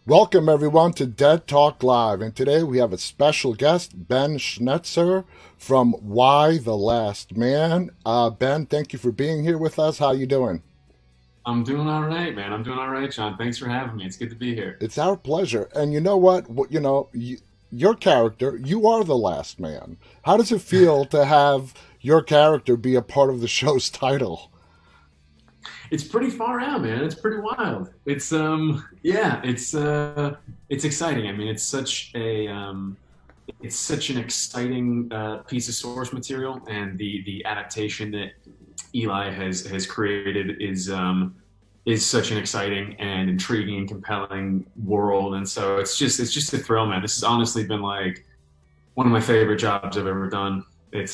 Welcome, everyone, to Dead Talk Live. And today we have a special guest, Ben Schnetzer from Why the Last Man. Ben, thank you for being here with us. How you doing? I'm doing all right, man. I'm doing all right, John. Thanks for having me. It's good to be here. It's our pleasure. And you know what? Your character, you are the last man. How does it feel to have your character be a part of the show's title? It's pretty far out, man. It's pretty wild. Yeah, it's exciting. I mean, it's such an exciting piece of source material, and the adaptation that Eli has created is such an exciting and intriguing and compelling world. And so it's just a thrill, man. This has honestly been like one of my favorite jobs I've ever done. It's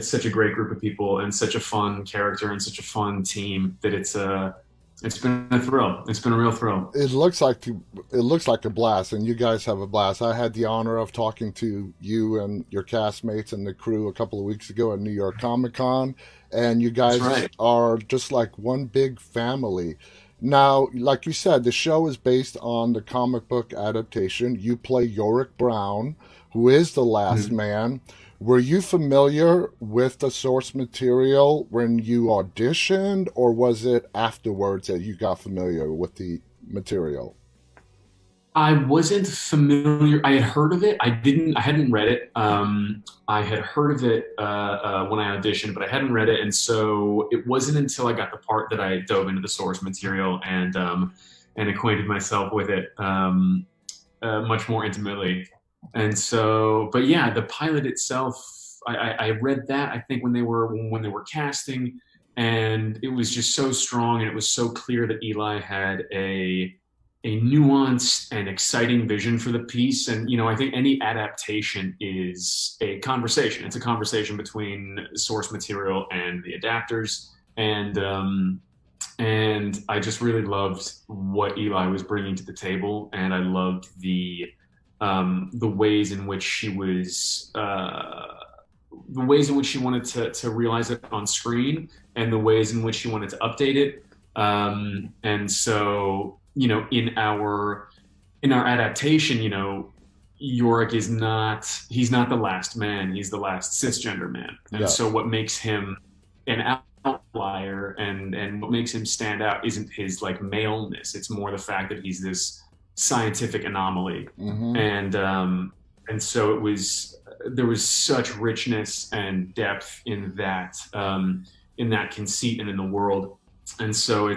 such a great group of people and such a fun character and such a fun team that it's been a thrill. It's been a real thrill. It looks like a blast, and you guys have a blast. I had the honor of talking to you and your castmates and the crew a couple of weeks ago at New York Comic Con, and you That's guys right. are just like one big family. Now, like you said, the show is based on the comic book adaptation. You play Yorick Brown, who is the last Mhm. man. Were you familiar with the source material when you auditioned, or was it afterwards that you got familiar with the material? I wasn't familiar. I had heard of it. I hadn't read it. I had heard of it when I auditioned, but I hadn't read it. And so it wasn't until I got the part that I dove into the source material and acquainted myself with it much more intimately. And so, but yeah, the pilot itself, I read that I think when they were casting, and it was just so strong, and it was so clear that Eli had a nuanced and exciting vision for the piece. And I think any adaptation is a conversation. It's a conversation between source material and the adapters. And I just really loved what Eli was bringing to the table, and I loved the ways in which she wanted to realize it on screen, and the ways in which she wanted to update it. And so, in our adaptation, Yorick he's not the last man, he's the last cisgender man. And so Yes. what makes him an outlier, and what makes him stand out isn't his like maleness. It's more the fact that he's this scientific anomaly. Mm-hmm. And so there was such richness and depth in that conceit and in the world. And so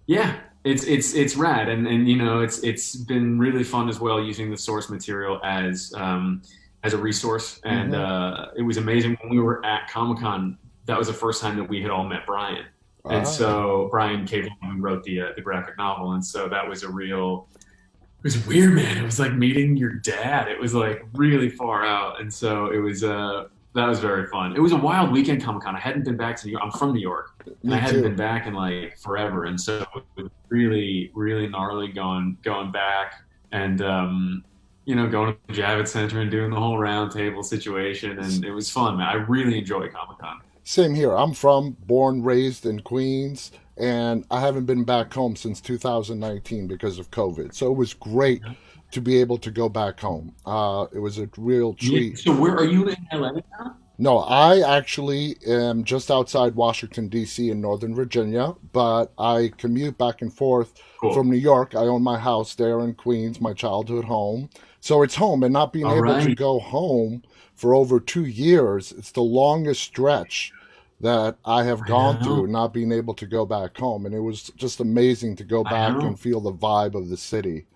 yeah, it's rad. And it's been really fun as well, using the source material as a resource. And Mm-hmm. it was amazing when we were at Comic-Con. That was the first time that we had all met Brian. And Ah. so Brian Cable, who wrote the graphic novel, and so that was it was weird, man. It was like meeting your dad. It was like really far out, and so it was that was very fun. It was a wild weekend, Comic Con. I hadn't been back to New York. I'm from New York, and I Me hadn't too. been back in like forever, and so it was really really gnarly going back, and going to the Javits Center and doing the whole round table situation, and it was fun, man. I really enjoy Comic Con. Same here. I'm born, raised in Queens, and I haven't been back home since 2019 because of COVID. So it was great to be able to go back home. It was a real Yeah. treat. So where are you in LA now? No, I actually am just outside Washington, D.C. in Northern Virginia, but I commute back and forth from Cool. New York. I own my house there in Queens, my childhood home. So it's home, and not being All able to right. go home for over 2 years, it's the longest stretch that I have I gone know. through, not being able to go back home. And it was just amazing to go I back know. and feel the vibe of the city.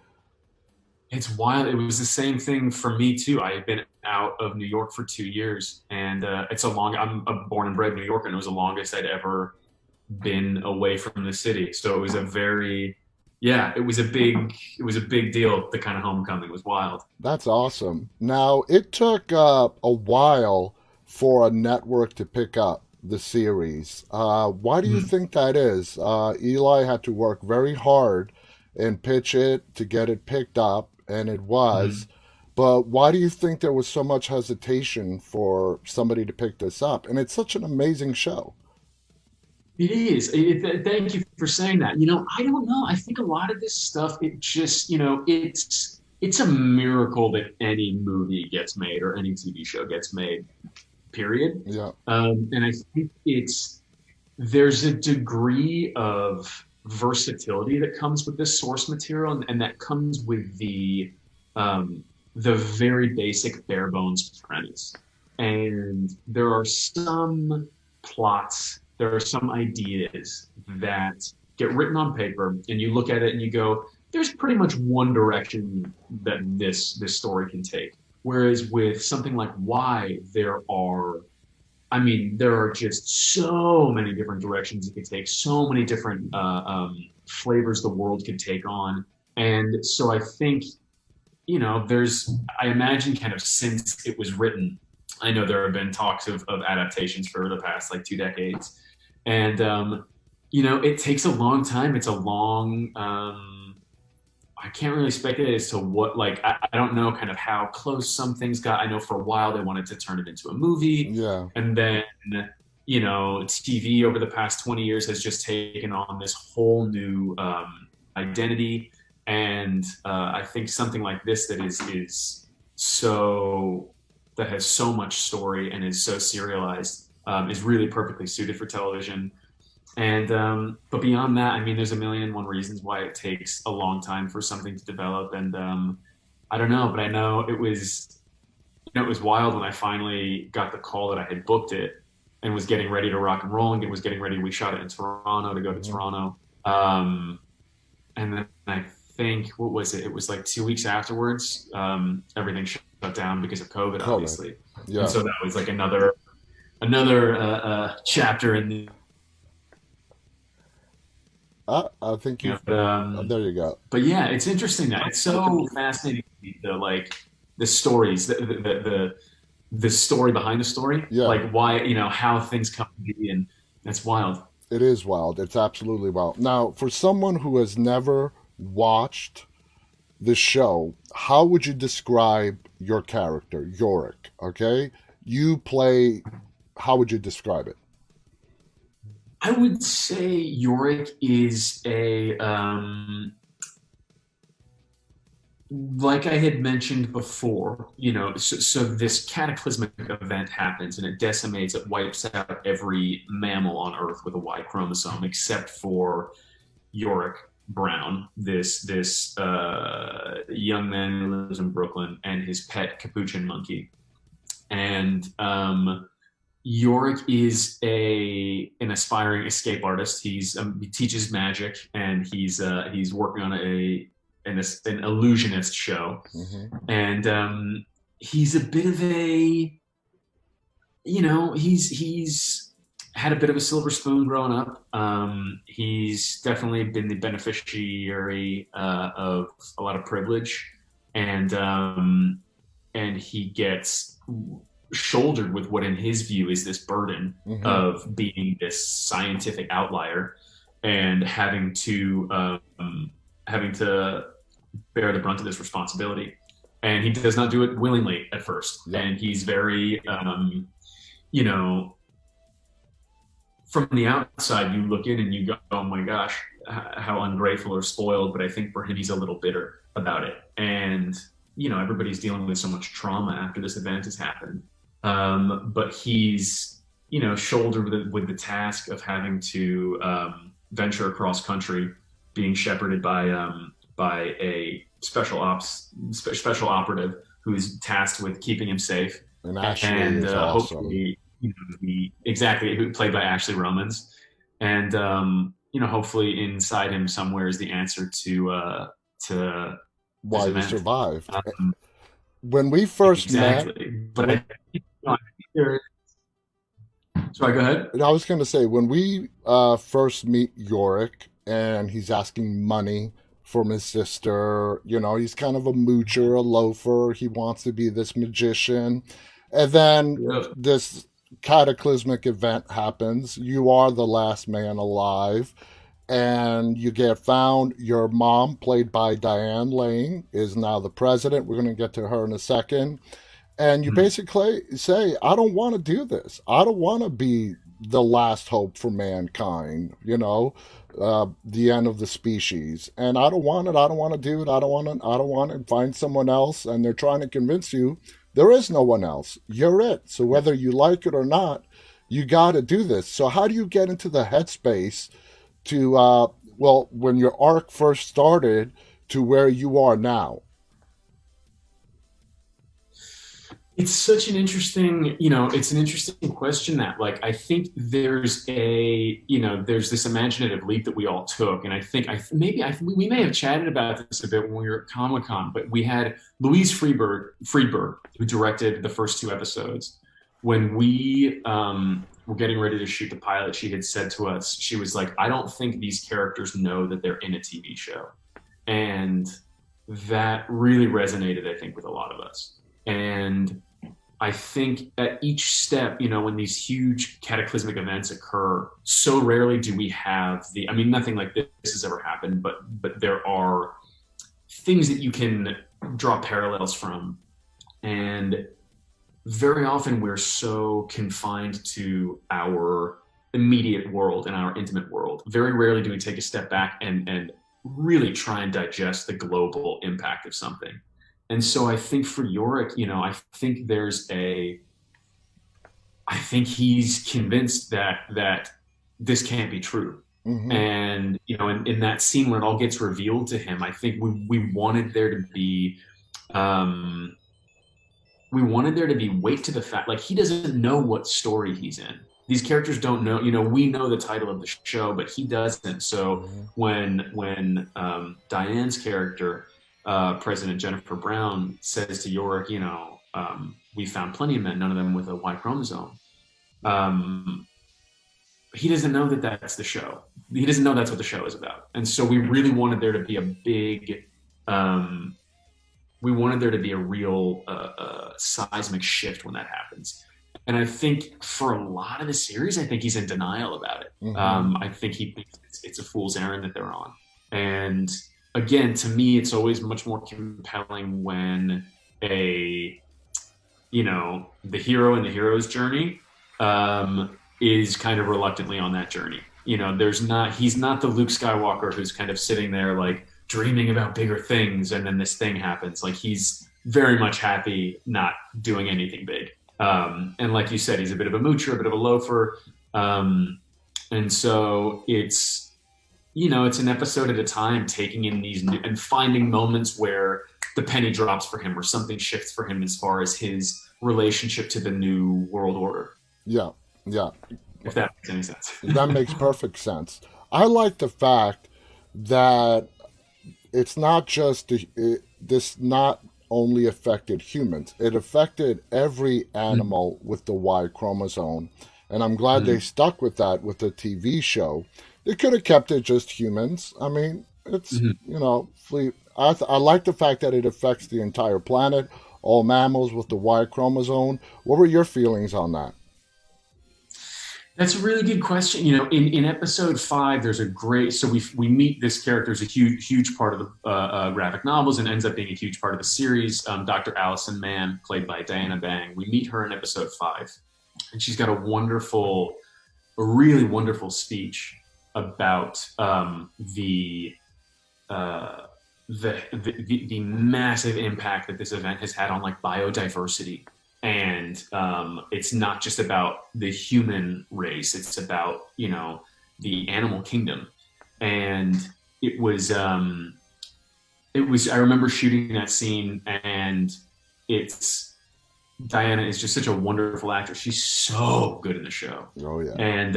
It's wild. It was the same thing for me too. I had been out of New York for 2 years, and I'm a born and bred New Yorker, and it was the longest I'd ever been away from the city. So it was yeah, it was a big deal. The kind of homecoming was wild. That's awesome. Now, it took a while for a network to pick up the series. Why do you Mhm. think that is? Eli had to work very hard and pitch it to get it picked up, and it was. Mhm. But why do you think there was so much hesitation for somebody to pick this up? And it's such an amazing show. It is. Thank you for saying that. I don't know. I think a lot of this stuff, it just, it's a miracle that any movie gets made or any TV show gets made. Period. Yeah, And I think there's a degree of versatility that comes with this source material, and that comes with um, the very basic bare bones premise. And there are some plots, there are some ideas that get written on paper, and you look at it and you go, "There's pretty much one direction that this story can take." Whereas with something like Why, there are just so many different directions it could take, so many different flavors the world could take on. And so I think, I imagine kind of since it was written, I know there have been talks of adaptations for the past like 2 decades. And, it takes a long time. It's a long, I can't really speculate as to what, like, I don't know kind of how close some things got. I know for a while they wanted to turn it into a movie. yeah, And then, TV over the past 20 years has just taken on this whole new identity. And I think something like this that has so much story and is so serialized is really perfectly suited for television. And but beyond that, there's a million and one reasons why it takes a long time for something to develop. And I don't know, but I know it was wild when I finally got the call that I had booked it and was getting ready to rock and roll, and it was getting ready. We shot it in Toronto to go to hmm, Toronto, and then I think what was it? It was like 2 weeks afterwards. Everything shut down because of COVID, COVID. obviously, and Yeah, so that was like another chapter in the I think you you. know, but, There you go. but yeah, it's interesting that it's so fascinating to me, the stories, the story behind the story, Yeah, like why how things come to be, and that's wild. it is wild. It's absolutely wild. Now, for someone who has never watched the show, how would you describe your character, Yorick? Okay, you play. How would you describe it? I would say Yorick is a like I had mentioned before, so this cataclysmic event happens and it decimates, it wipes out every mammal on Earth with a Y chromosome, except for Yorick Brown, this young man who lives in Brooklyn, and his pet capuchin monkey. And Yorick is a an aspiring escape artist. He teaches magic, and he's working on an illusionist show. Hmm. And he's a bit of a he's had a bit of a silver spoon growing up. He's definitely been the beneficiary of a lot of privilege, and he gets shouldered with what, in his view, is this burden Hmm. of being this scientific outlier and having to bear the brunt of this responsibility. And he does not do it willingly at first, Yeah. and he's very, you know, from the outside, you look in and you go, "Oh my gosh, how ungrateful or spoiled." But I think for him, he's a little bitter about it, and everybody's dealing with so much trauma after this event has happened. But he's shouldered with the task of having to venture across country, being shepherded by a special operative who's tasked with keeping him safe, And Ashley and is awesome. hopefully, exactly, who played by Ashley Romans, and hopefully inside him somewhere is the answer to this Why we event. survived. Um, When we first met, exactly, but when I think there. Sorry, go ahead. I was going to say, when we first meet Yorick and he's asking money from his sister, he's kind of a moocher, a loafer. He wants to be this magician. And then Yep. this cataclysmic event happens. You are the last man alive. And you get found. Your mom, played by Diane Lane, is now the president. We're going to get to her in a second. And you Mhm. basically say, I don't want to do this. I don't want to be the last hope for mankind, the end of the species. And I don't want it. I don't want to do it. I don't want to find someone else. And they're trying to convince you there is no one else. You're it. So whether you like it or not, you got to do this. So how do you get into the headspace to, well, when your arc first started to where you are now? It's such an interesting, it's an interesting question that, like, I think there's this imaginative leap that we all took. And I think we may have chatted about this a bit when we were at Comic Con, but we had Louise Friedberg, who directed the first two episodes. When we were getting ready to shoot the pilot, she had said to us, she was like, I don't think these characters know that they're in a TV show. And that really resonated, I think, with a lot of us. And I think at each step, when these huge cataclysmic events occur, so rarely do we have I mean, nothing like this has ever happened, but there are things that you can draw parallels from. And very often we're so confined to our immediate world and our intimate world. Very rarely do we take a step back and really try and digest the global impact of something. And so I think for Yorick, I think he's convinced that this can't be true. Mm-hmm. And, in that scene when it all gets revealed to him, I think um, we wanted there to be weight to the fact, like, he doesn't know what story he's in. These characters don't know, we know the title of the show, but he doesn't. So Mm-hmm. when Diane's character, President Jennifer Brown, says to Yorick, we found plenty of men, none of them with a Y chromosome. He doesn't know that that's the show. He doesn't know that's what the show is about. And so we really wanted there to be we wanted there to be a real seismic shift when that happens. And I think for a lot of the series, I think he's in denial about it. Mm-hmm. I think he thinks it's a fool's errand that they're on. And again, to me, it's always much more compelling when the hero in the hero's journey is kind of reluctantly on that journey. He's not the Luke Skywalker who's kind of sitting there like dreaming about bigger things, and then this thing happens. Like, he's very much happy not doing anything big. And like you said, he's a bit of a moocher, a bit of a loafer. And so it's an episode at a time, taking in these and finding moments where the penny drops for him or something shifts for him as far as his relationship to the new world order. Yeah, yeah. If that makes any sense. That makes perfect sense. I like the fact that it's not just this not only affected humans, it affected every animal with the Y chromosome. And I'm glad they stuck with that with the TV show. They could have kept it just humans. I mean, it's, I like the fact that it affects the entire planet, all mammals with the Y chromosome. What were your feelings on that? That's a really good question. In episode 5, there's a great. So we meet this character as a huge part of the graphic novels and ends up being a huge part of the series. Dr. Allison Mann, played by Diana Bang. We meet her in episode 5, and she's got a really wonderful speech about the massive impact that this event has had on, like, biodiversity. And it's not just about the human race; it's about the animal kingdom. And it was. I remember shooting that scene, and Diana is just such a wonderful actress. She's so good in the show. Oh yeah. And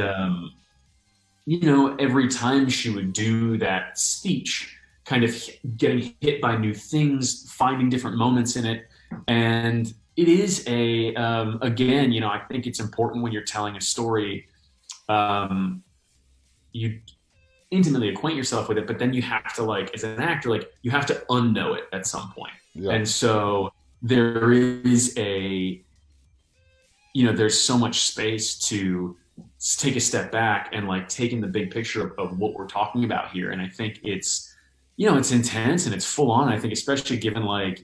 every time she would do that speech, kind of getting hit by new things, finding different moments in it, and it is again, I think it's important when you're telling a story, you intimately acquaint yourself with it, but then you have to, like, as an actor, like, you have to unknow it at some point. Yeah. And so there is there's so much space to take a step back and, like, take in the big picture of what we're talking about here. And I think it's intense and it's full on. I think especially given, like,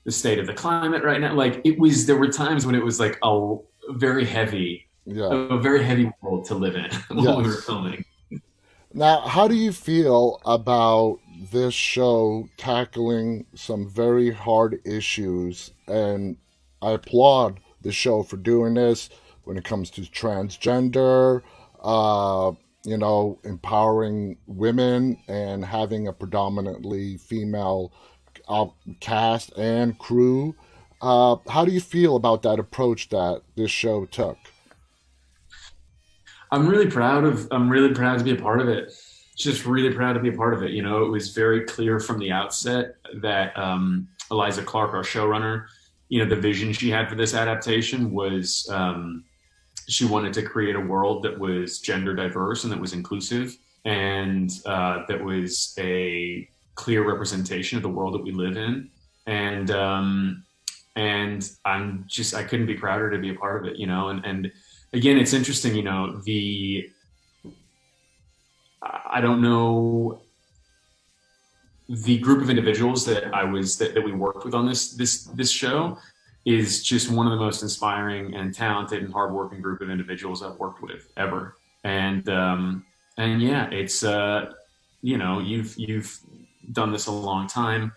the state of the climate right now. Like, there were times when it was like a very heavy Yeah. a very heavy world to live in while we were Yes. filming. Now, how do you feel about this show tackling some very hard issues? And I applaud the show for doing this when it comes to transgender, uh, empowering women and having a predominantly female cast and crew. How do you feel about that approach that this show took? I'm really proud to be a part of it. Just really proud to be a part of it. You know, it was very clear from the outset that Eliza Clark, our showrunner, you know, the vision she had for this adaptation was she wanted to create a world that was gender diverse and that was inclusive and that was a clear representation of the world that we live in. And I couldn't be prouder to be a part of it, you know. And again, it's interesting, you know, I don't know the group of individuals that we worked with on this show is just one of the most inspiring and talented and hardworking group of individuals I've worked with ever. And yeah, it's you know, you've done this a long time.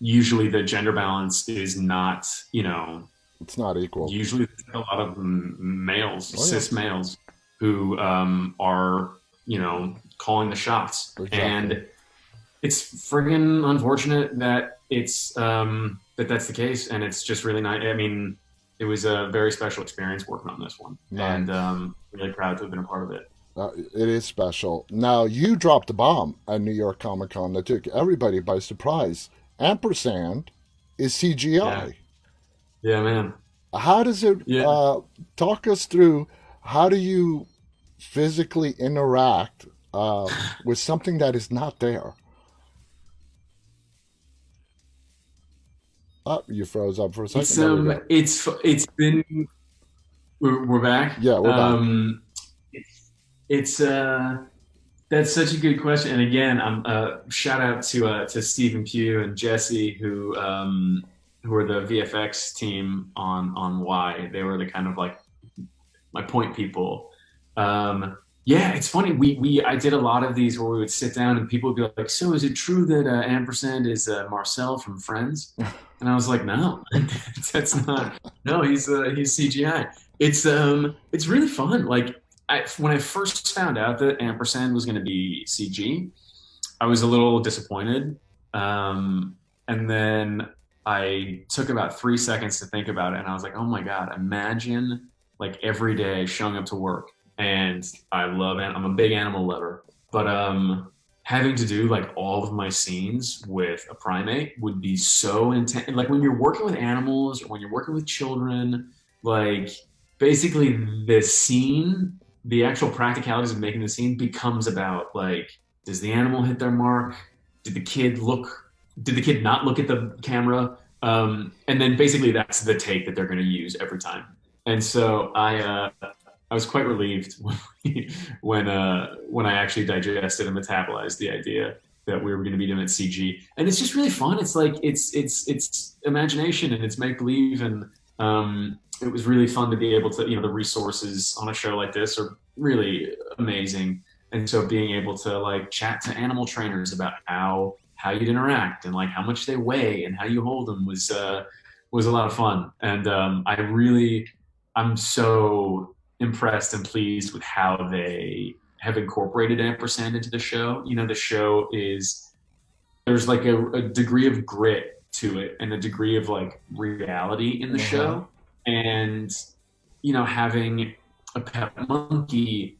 Usually the gender balance is not, you know, It's not equal. usually a lot of males, Oh, yeah, cis males, who are, you know, calling the shots. exactly. And it's friggin' unfortunate that that's the case, and it's just really nice. I mean, it was a very special experience working on this one, and Nice. really proud to have been a part of it. It is special. Now, you dropped a bomb at New York Comic Con that took everybody by surprise. Ampersand is Yeah, CGI. yeah, man. How does it Yeah, talk us through? How do you physically interact with something that is not there? Oh, you froze up for a second. There we go. it's been we're back. Yeah, we're back. It's That's such a good question. And again, I'm shout out to Stephen Pugh and Jesse who are the VFX team on Y. They were the kind of like my point people. Yeah, it's funny. We I did a lot of these where we would sit down and people would be like, "So is it true that Ampersand is Marcel from Friends?" And I was like, "No, that's not. No, he's CGI." It's really fun. Like when I first found out that Ampersand was going to be CG, I was a little disappointed. And then I took about 3 seconds to think about it, and I was like, "Oh my god! Imagine like every day showing up to work, and I'm a big animal lover, but having to do like all of my scenes with a primate would be so intense. Like when you're working with animals or when you're working with children, like basically the scene, the actual practicalities of making the scene becomes about like, does the animal hit their mark? Did the kid look? Did the kid not look at the camera? And then basically that's the take that they're going to use every time. And so I was quite relieved when I actually digested and metabolized the idea that we were going to be doing it CG, and it's just really fun. It's like it's imagination and it's make believe, and it was really fun to be able to, you know, the resources on a show like this are really amazing, and so being able to like chat to animal trainers about how you'd interact and like how much they weigh and how you hold them was a lot of fun, and I'm so impressed and pleased with how they have incorporated ampersand into the show. You know, the show is there's like a degree of grit to it and a degree of like reality in the Uh-huh. show. And, you know, having a pet monkey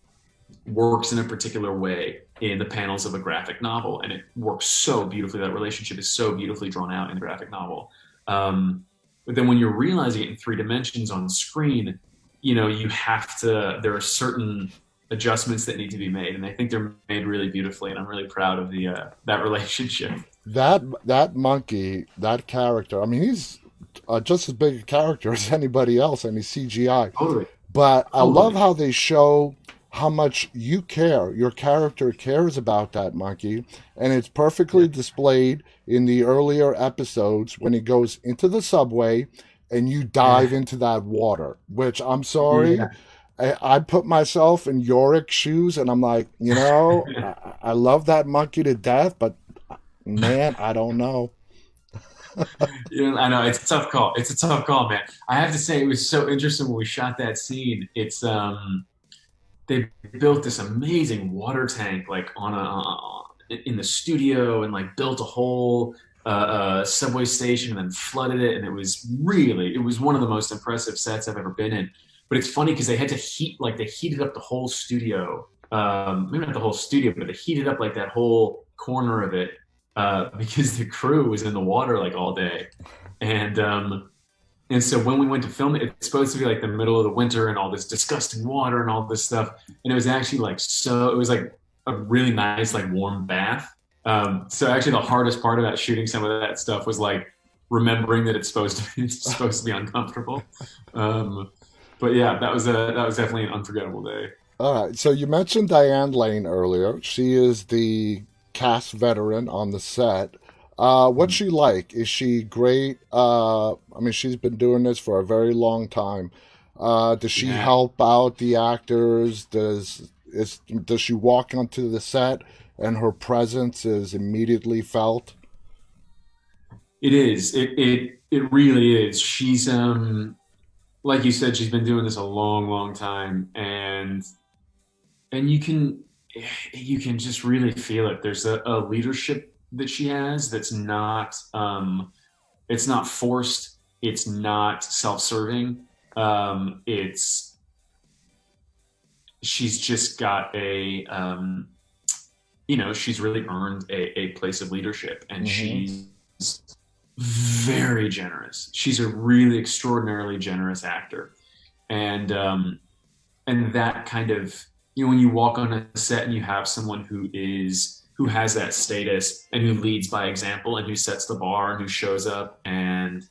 works in a particular way in the panels of a graphic novel, and it works so beautifully. That relationship is so beautifully drawn out in the graphic novel. But then when you're realizing it in 3 dimensions on screen, you know, there are certain adjustments that need to be made, and I think they're made really beautifully, and I'm really proud of the that relationship. That monkey, that character. I mean, he's just as big a character as anybody else, and he's CGI. Totally, But I love totally. how they show how much you care. Your character cares about that monkey, and it's Yeah, perfectly displayed in the earlier episodes when he goes into the subway and you Yeah. dive into that water, which I'm sorry, Yeah. I put myself in Yorick's shoes and I'm like, I love that monkey to death, but man, I don't know. Yeah, I know it's a tough call. It's a tough call, man. I have to say it was so interesting when we shot that scene. It's they built this amazing water tank like on in the studio and like built a whole subway station and then flooded it, and it was one of the most impressive sets I've ever been in. But it's funny because they heated up the whole studio, maybe not the whole studio, but they heated up like that whole corner of it because the crew was in the water like all day. And um, and so when we went to film it, it's supposed to be like the middle of the winter and all this disgusting water and all this stuff. And it was actually it was like a really nice, like warm bath. So actually the hardest part about shooting some of that stuff was like remembering that it's supposed to be uncomfortable. Um, but yeah, that was definitely an unforgettable day. All right. So you mentioned Diane Lane earlier. She is the cast veteran on the set. What's she like? Is she great? I mean, she's been doing this for a very long time. Does she Yeah, help out the actors? Does she walk onto the set and her presence is immediately felt? it is. It really is. She's like you said, she's been doing this a long, long time, and you can just really feel it. There's a leadership that she has that's not it's not forced. It's not self-serving. It's she's just got she's really earned a place of leadership, and Hmm. she's very generous. She's a really extraordinarily generous actor, and that kind of when you walk on a set and you have someone who has that status and who leads by example and who sets the bar and who shows up and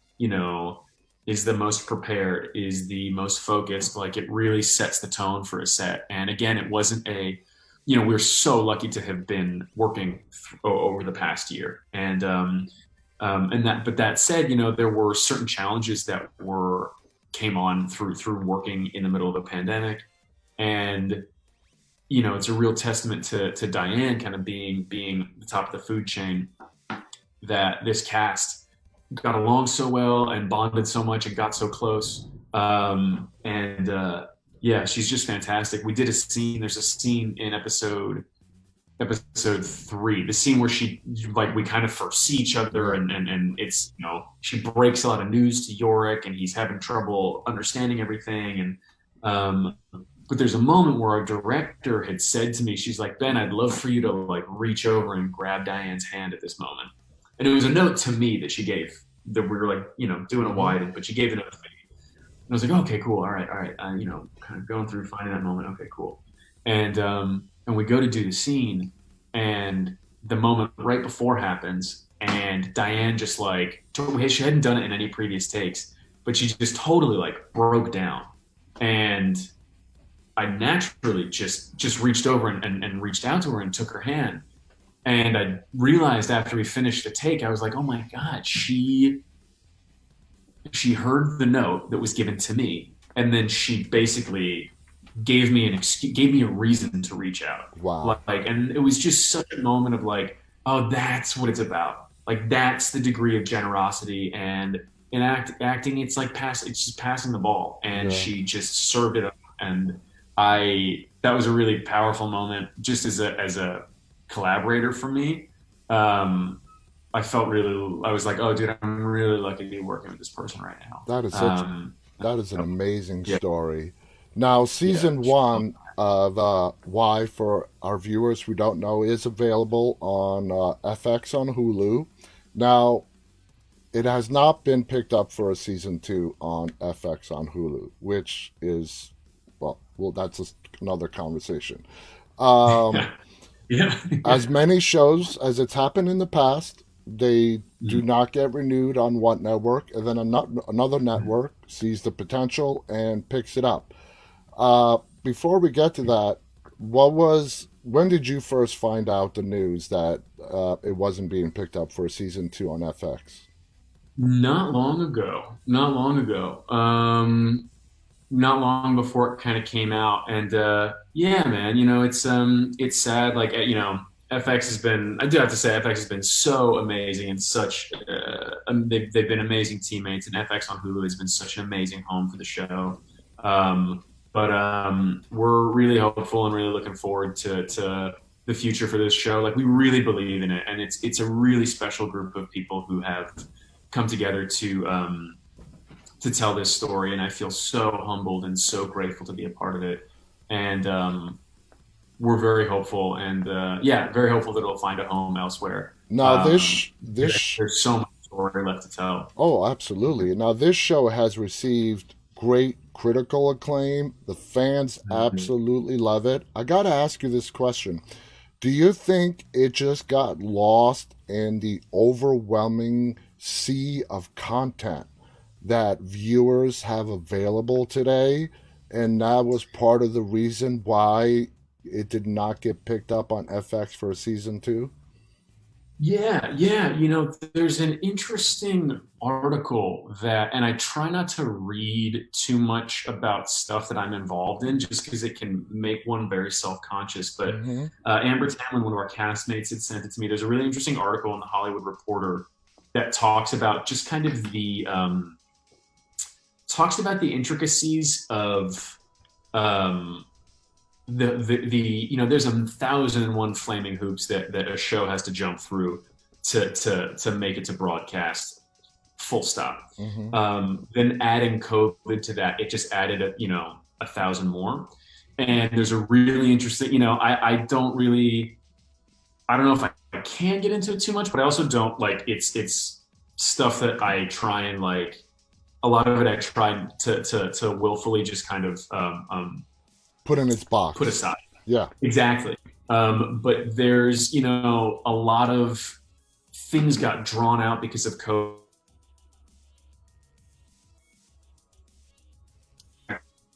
is the most prepared, is the most focused, like it really sets the tone for a set. And again, it wasn't a we're so lucky to have been working over the past year. And that, but that said, there were certain challenges that were came on through working in the middle of a pandemic. And it's a real testament to Diane kind of being the top of the food chain, that this cast got along so well and bonded so much and got so close. And Yeah, she's just fantastic. We did a scene. There's a scene in episode three, the scene where she like we kind of first see each other, Yeah. and it's she breaks a lot of news to Yorick, and he's having trouble understanding everything. And but there's a moment where our director had said to me, she's like, Ben, I'd love for you to like reach over and grab Diane's hand at this moment. And it was a note to me that she gave, that we were like doing a Hmm. wide, but she gave the note to me. And I was like, okay, cool, all right, kind of going through finding that moment. Okay, cool. And we go to do the scene, and the moment right before happens, and Diane just like she hadn't done it in any previous takes, but she just totally like broke down. And I naturally just reached over and reached out to her and took her hand. And I realized after we finished the take, I was like, oh my God, she heard the note that was given to me, and then she basically gave me a reason to reach out. Wow. And it was just such a moment of like, oh, that's what it's about. Like that's the degree of generosity. And in acting, it's just passing the ball, and Yeah. she just served it up. And I that was a really powerful moment, just as a collaborator for me. Um, I was like, oh, dude, I'm really lucky to be working with this person right now. That is such that is an So, amazing yeah, story. Now, yeah. season one of Y, for our viewers who don't know, is available on FX on Hulu. Now, it has not been picked up for a season two on FX on Hulu, which is, well, that's another conversation. Um, Yeah, as yeah. many shows as it's happened in the past, they do Mm, not get renewed on one network, and then another network sees the potential and picks it up. Before we get to that, when did you first find out the news that it wasn't being picked up for season two on FX? Not long ago. Not long ago. Not long before it kind of came out, and yeah, man, it's sad. Like FX has been. I do have to say, FX has been so amazing and such. They've been amazing teammates, and FX on Hulu has been such an amazing home for the show. But we're really hopeful and really looking forward to the future for this show. Like we really believe in it, and it's a really special group of people who have come together to tell this story, and I feel so humbled and so grateful to be a part of it. And we're very hopeful, and yeah, very hopeful that it'll find a home elsewhere. Now Um, this there's so much story left to tell. Oh, absolutely. Now, this show has received great critical acclaim. The fans Mhm. absolutely love it. I got to ask you this question. Do you think it just got lost in the overwhelming sea of content that viewers have available today? And that was part of the reason why it did not get picked up on FX for season two? Yeah, yeah. There's an interesting article that, and I try not to read too much about stuff that I'm involved in just because it can make one very self-conscious. But Mm-hmm. Amber Tamlin, one of our castmates, had sent it to me. There's a really interesting article in the Hollywood Reporter that talks about the intricacies of um, there's 1,001 flaming hoops that a show has to jump through to make it to broadcast. Full stop. Mm-hmm. Then adding COVID to that, it just added 1,000 more. And there's a really interesting. I don't know if I can get into it too much, but I also don't like it's stuff that I try and like. A lot of it I try to willfully just kind of Put in its put box. aside. Yeah. Exactly. But there's, a lot of things got drawn out because of COVID.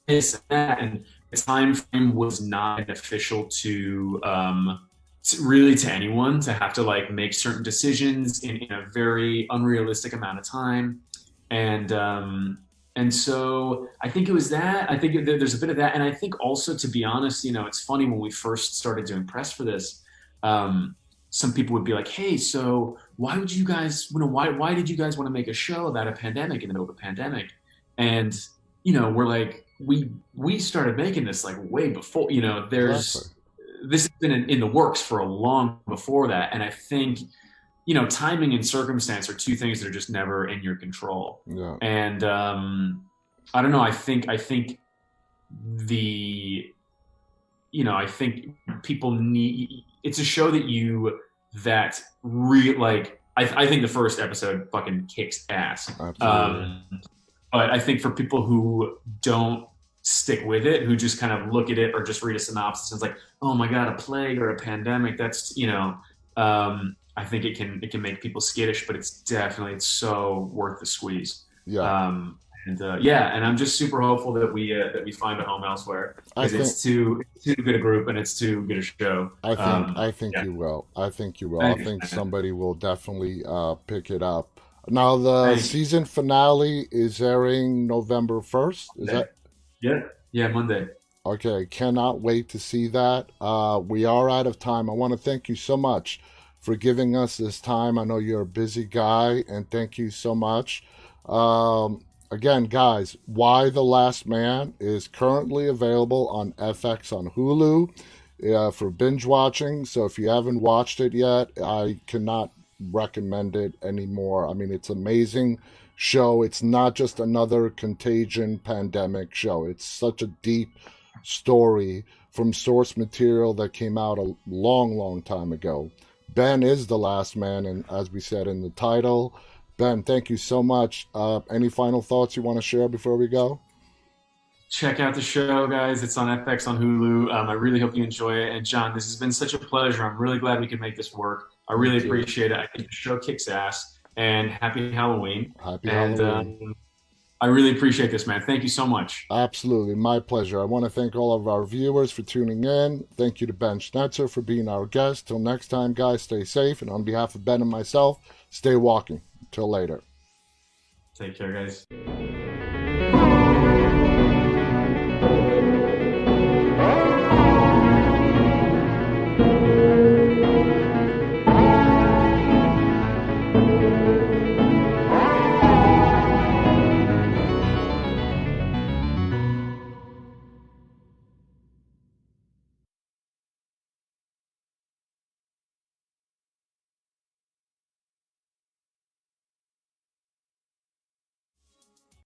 This and that, and the time frame was not beneficial really to anyone to have to like make certain decisions in a very unrealistic amount of time. And and so I think it was that. I think there's a bit of that, and I think also, to be honest, it's funny when we first started doing press for this. Um, some people would be like, "Hey, so why would you guys? Why did you guys want to make a show about a pandemic in the middle of a pandemic?" And we're like, we started making this like way before. Exactly. This has been in the works for a long before that, and I think timing and circumstance are two things that are just never in your control. Yeah. And I don't know. I think the I think people need. It's a show that like. I think the first episode fucking kicks ass. Absolutely. But I think for people who don't stick with it, who just kind of look at it or just read a synopsis and it's like, oh my god, a plague or a pandemic. That's I think it can make people skittish, but it's so worth the squeeze. Yeah. Um, and yeah, and I'm just super hopeful that we find a home elsewhere I because think it's too good a group and it's too good a show. I think Yeah, you will. I think you will. I thanks, think man. somebody will definitely pick it up. Now the Thank you. season finale is airing November 1st. Is Monday. that Yeah, yeah, Monday. okay? Cannot wait to see that. We are out of time. I want to thank you so much for giving us this time. I know you're a busy guy, and thank you so much. Again, guys, Why the Last Man is currently available on FX on Hulu for binge watching. So if you haven't watched it yet, I cannot recommend it anymore. I mean, it's amazing show. It's not just another contagion pandemic show. It's such a deep story from source material that came out a long, long time ago. Ben is the last man, and as we said in the title, Ben, thank you so much. Any final thoughts you want to share before we go? Check out the show, guys. It's on FX on Hulu. I really hope you enjoy it. And John, this has been such a pleasure. I'm really glad we could make this work. I Me really too. appreciate it. I think the show kicks ass. And happy Halloween. Happy And Halloween. I really appreciate this, man. Thank you so much. Absolutely, my pleasure. I want to thank all of our viewers for tuning in. Thank you to Ben Schnetzer for being our guest. Till next time, guys, stay safe. And on behalf of Ben and myself, stay walking. Till later. Take care, guys.